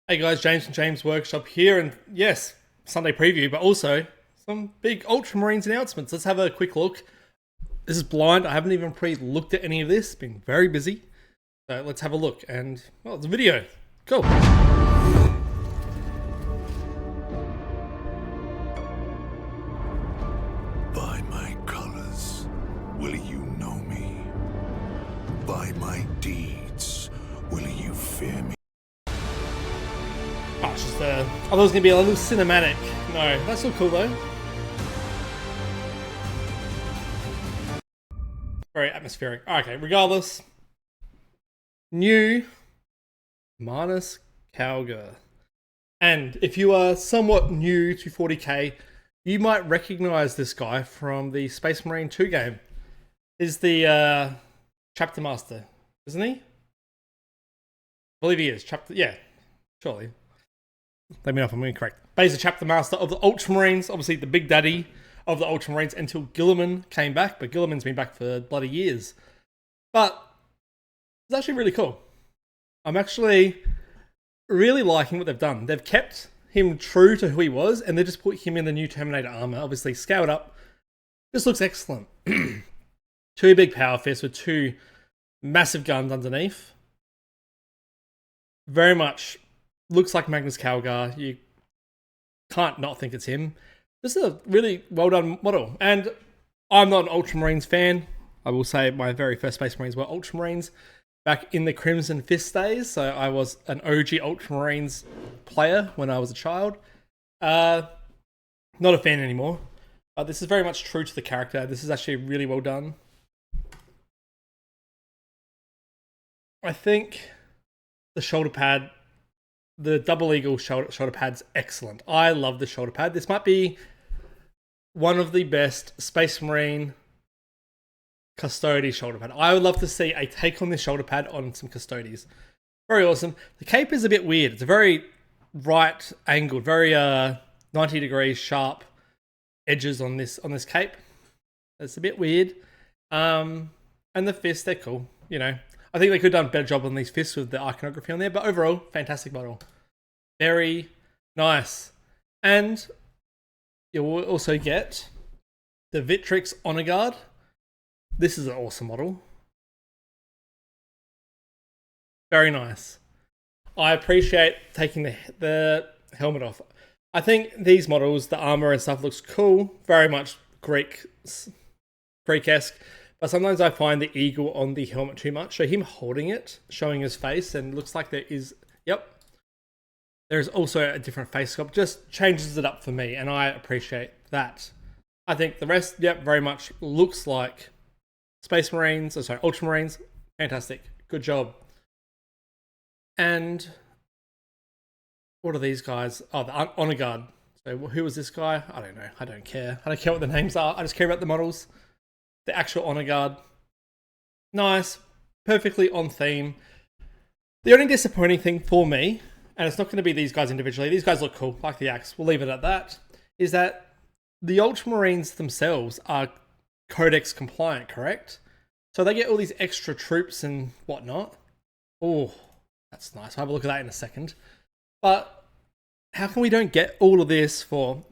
Hey guys, James from James Workshop here, and yes, Sunday preview, but also some big Ultramarines announcements. Let's have a quick look. This is blind. I haven't even pre-looked at any of this. Been very busy. So let's have a look, and well, it's a video. Cool. By my colors, will you know me? By my deeds, will you fear me? Oh, it's just I thought it was gonna be a little cinematic. No, that's still cool though. Very atmospheric. Okay, regardless. New Marneus Calgar. And if you are somewhat new to 40k, you might recognize this guy from the Space Marine 2 game. He's the chapter master, isn't he? I believe he is. Yeah, surely. Let me know if I'm incorrect. But he's the chapter master of the Ultramarines, obviously the big daddy of the Ultramarines until Guilliman came back, but Guilliman's been back for bloody years. But it's actually really cool. I'm actually really liking what they've done. They've kept him true to who he was, and they just put him in the new Terminator armor, obviously scaled up. This looks excellent. Two big power fists with two massive guns underneath. Very much looks like Marneus Calgar. You can't not think it's him. This is a really well done model. And I'm not an Ultramarines fan. I will say my very first Space Marines were Ultramarines back in the Crimson Fist days. So I was an OG Ultramarines player when I was a child. Not a fan anymore. But this is very much true to the character. This is actually really well done. I think the shoulder pad, the double eagle shoulder pad's excellent. I love the shoulder pad. This might be one of the best Space Marine custody shoulder pad. I would love to see a take on this shoulder pad on some custodies. Very awesome. The cape is a bit weird. It's a very right angled, very 90 degrees sharp edges on this cape. It's a bit weird. And the fists, they're cool. You know, I think they could have done a better job on these fists with the iconography on there, but overall, fantastic model. Very nice. And you'll also get the Victrix Honor Guard. This is an awesome model. Very nice. I appreciate taking the helmet off. I think these models, the armor and stuff looks cool. Very much Greek-esque. But sometimes I find the eagle on the helmet too much. So him holding it, showing his face, and looks like there is, yep. There's also a different face sculpt. Just changes it up for me, and I appreciate that. I think the rest, yep, very much looks like Space Marines, Ultramarines. Fantastic. Good job. And what are these guys? Oh, the Honor Guard. So who was this guy? I don't know. I don't care. I don't care what the names are. I just care about the models. The actual Honor Guard. Nice. Perfectly on theme. The only disappointing thing for me, and it's not going to be these guys individually, these guys look cool, like the axe, we'll leave it at that, is that the Ultramarines themselves are Codex compliant, correct? So they get all these extra troops and whatnot. Oh, that's nice. I'll have a look at that in a second. But how come we don't get all of this for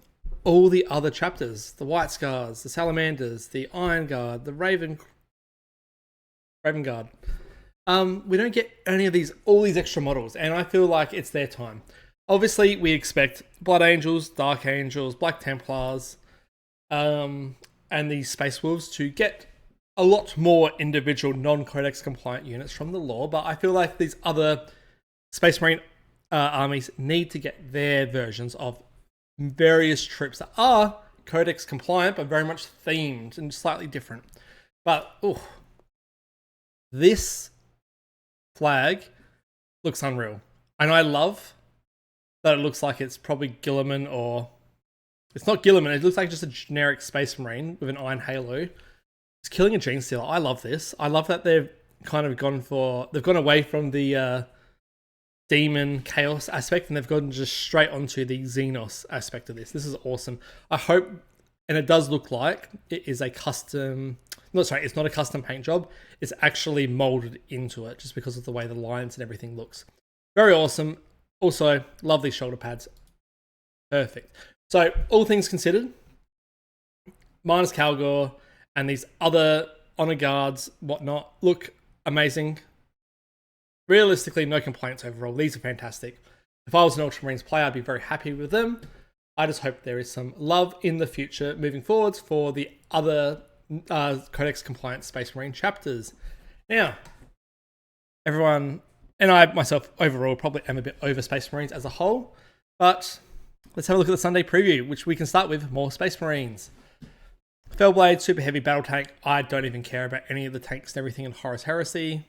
all the other chapters? The White Scars, the Salamanders, the Iron Guard, the Raven Guard. We don't get any of these, all these extra models, and I feel like it's their time. Obviously, we expect Blood Angels, Dark Angels, Black Templars, and these Space Wolves to get a lot more individual non-Codex compliant units from the lore, but I feel like these other Space Marine armies need to get their versions of various troops that are Codex compliant, but very much themed and slightly different. But, this flag looks unreal. And I love that it looks like it's probably Guilliman, or it's not Guilliman, it looks like just a generic Space Marine with an iron halo. It's killing a Gene Stealer. I love this. I love that they've kind of they've gone away from the demon chaos aspect, and they've gone just straight onto the Xenos aspect of this. This is awesome. I hope, and it does look like it is a custom, it's not a custom paint job. It's actually molded into it just because of the way the lines and everything looks. Very awesome. Also, love these shoulder pads. Perfect. So, all things considered, Marneus Calgar and these other honor guards, whatnot, look amazing. Realistically, no complaints overall. These are fantastic. If I was an Ultramarines player, I'd be very happy with them. I just hope there is some love in the future moving forwards for the other Codex compliant Space Marine chapters. Now, everyone, and I myself overall probably am a bit over Space Marines as a whole, but let's have a look at the Sunday preview, which we can start with more Space Marines. Fellblade, super heavy battle tank. I don't even care about any of the tanks and everything in Horus Heresy.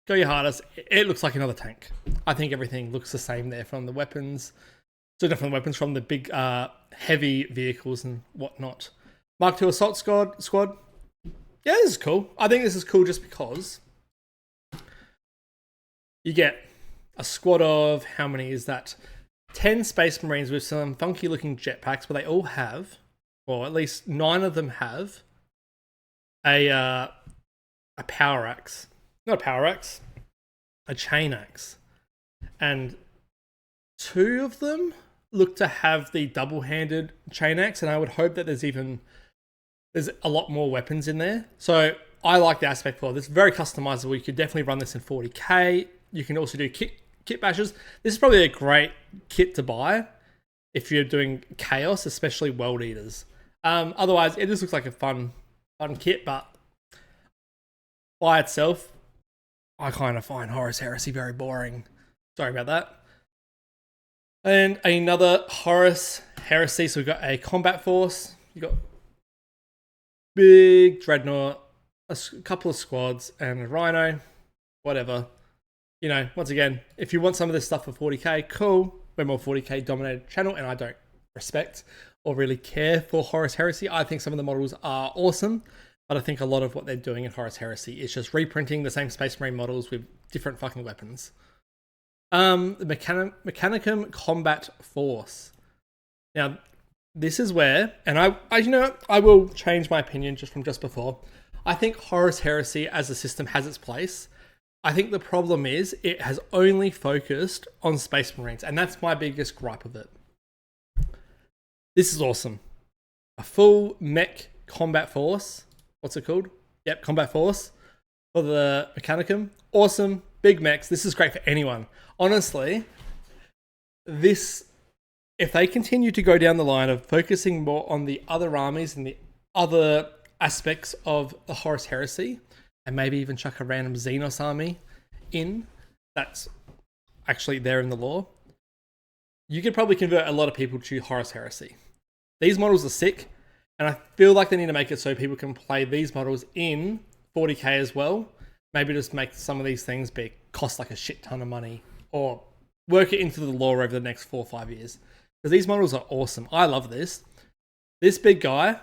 Go your hardest. It looks like another tank. I think everything looks the same there from the weapons. So different weapons from the big heavy vehicles and whatnot. Mark II Assault Squad. Yeah, this is cool. I think this is cool just because you get a squad of, how many is that? 10 Space Marines with some funky looking jetpacks, but they all have, or at least 9 of them have, a power axe. Not a power axe, a chain axe. And 2 of them look to have the double-handed chain axe, and I would hope that there's a lot more weapons in there. So I like the aspect for this. Very customizable. You could definitely run this in 40k. You can also do kit bashes. This is probably a great kit to buy if you're doing chaos, especially world eaters. Otherwise, it just looks like a fun kit, but by itself, I kind of find Horus Heresy very boring. Sorry about that. And another Horus Heresy. So we've got a combat force. You've got big dreadnought, a couple of squads, and a rhino. Whatever. You know, once again, if you want some of this stuff for 40k, cool. We're more 40k dominated channel, and I don't respect or really care for Horus Heresy. I think some of the models are awesome, but I think a lot of what they're doing in Horus Heresy is just reprinting the same Space Marine models with different fucking weapons. The Mechanicum Combat Force. Now, this is where, and I will change my opinion just from just before. I think Horus Heresy as a system has its place. I think the problem is it has only focused on Space Marines, and that's my biggest gripe of it. This is awesome. A full mech combat force. What's it called? Yep, combat force for the Mechanicum. Awesome. Big mechs. This is great for anyone. Honestly, if they continue to go down the line of focusing more on the other armies and the other aspects of the Horus Heresy, and maybe even chuck a random Xenos army in, that's actually there in the lore, you could probably convert a lot of people to Horus Heresy. These models are sick, and I feel like they need to make it so people can play these models in 40k as well. Maybe just make some of these things cost like a shit ton of money, or work it into the lore over the next 4 or 5 years. Because these models are awesome. I love this. This big guy,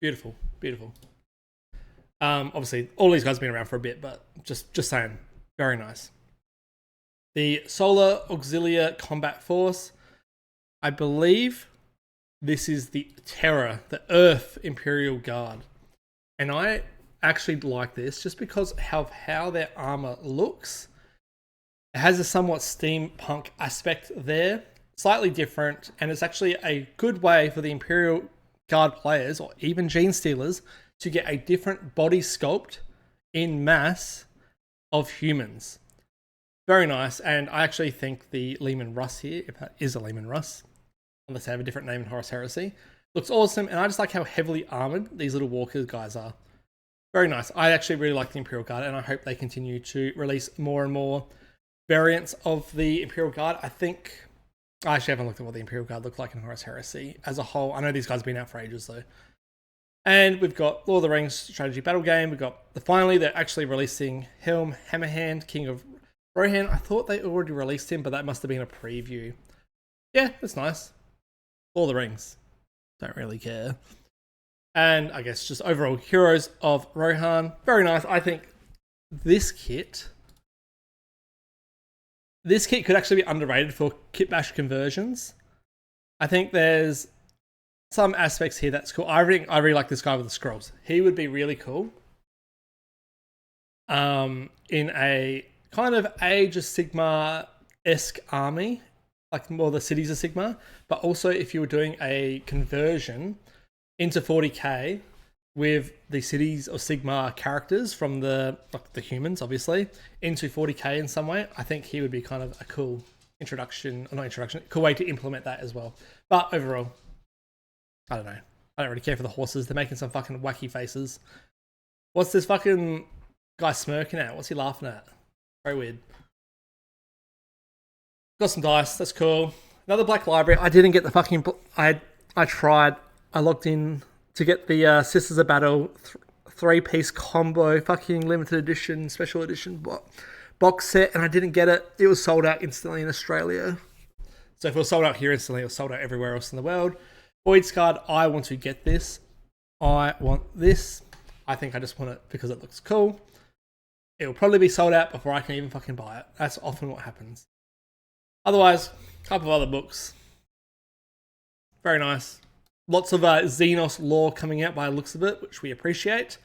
beautiful, beautiful. Obviously, all these guys have been around for a bit, but just saying, very nice. The Solar Auxilia Combat Force. I believe this is the Terror, the Earth Imperial Guard. And I actually like this just because of how their armor looks. It has a somewhat steampunk aspect there, slightly different, and it's actually a good way for the Imperial Guard players, or even Gene Stealers, to get a different body sculpt in mass of humans. Very nice, and I actually think the Leman Russ here, if that is a Leman Russ, unless they have a different name in Horus Heresy, looks awesome, and I just like how heavily armored these little walker guys are. Very nice. I actually really like the Imperial Guard, and I hope they continue to release more and more variants of the Imperial Guard. I actually haven't looked at what the Imperial Guard looked like in Horus Heresy as a whole. I know these guys have been out for ages though. And we've got Lord of the Rings strategy battle game. We've got finally they're actually releasing Helm Hammerhand, King of Rohan. I thought they already released him, but that must have been a preview. Yeah, that's nice. Lord of the Rings. Don't really care. And I guess just overall Heroes of Rohan. Very nice. I think this kit could actually be underrated for kit bash conversions. I think there's some aspects here that's cool. I really like this guy with the scrolls. He would be really cool. In a kind of Age of Sigmar esque army, like more the cities of Sigma, but also if you were doing a conversion into 40k with the cities of Sigma characters from the humans, obviously, into 40k in some way, I think he would be kind of a cool cool way to implement that as well. But overall, I don't know. I don't really care for the horses. They're making some fucking wacky faces. What's this fucking guy smirking at? What's he laughing at? Very weird. Got some dice. That's cool. Another Black Library. I didn't get the fucking... I tried. I logged in to get the Sisters of Battle 3-piece combo fucking limited edition, special edition box set, and I didn't get it. It was sold out instantly in Australia. So if it was sold out here instantly, it was sold out everywhere else in the world. Void's card, I want to get this. I want this. I think I just want it because it looks cool. It will probably be sold out before I can even fucking buy it. That's often what happens. Otherwise, a couple of other books. Very nice. Lots of Xenos lore coming out by the looks of it, which we appreciate.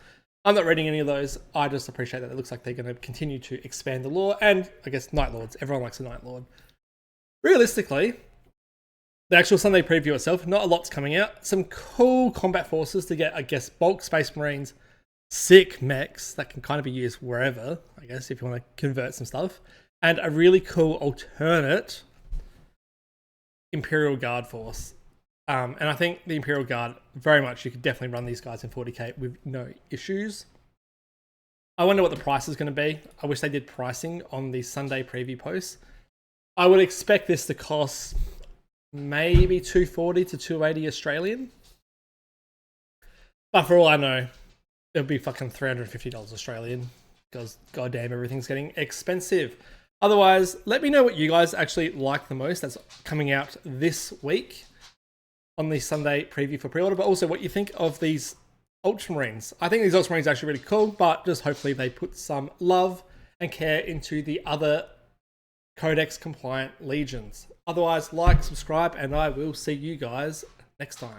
I'm not reading any of those. I just appreciate that it looks like they're going to continue to expand the lore. And, I guess, Night Lords. Everyone likes a Night Lord. Realistically, the actual Sunday preview itself, not a lot's coming out. Some cool combat forces to get, I guess, bulk Space Marines, sick mechs that can kind of be used wherever, I guess, if you want to convert some stuff. And a really cool alternate Imperial Guard force. And I think the Imperial Guard, very much, you could definitely run these guys in 40k with no issues. I wonder what the price is going to be. I wish they did pricing on the Sunday preview posts. I would expect this to cost maybe 240 to 280 Australian. But for all I know, it'll be fucking $350 Australian. Because goddamn, everything's getting expensive. Otherwise, let me know what you guys actually like the most that's coming out this week on the Sunday preview for pre-order, but also what you think of these Ultramarines. I think these Ultramarines are actually really cool, but just hopefully they put some love and care into the other Codex compliant legions. Otherwise, like, subscribe, and I will see you guys next time.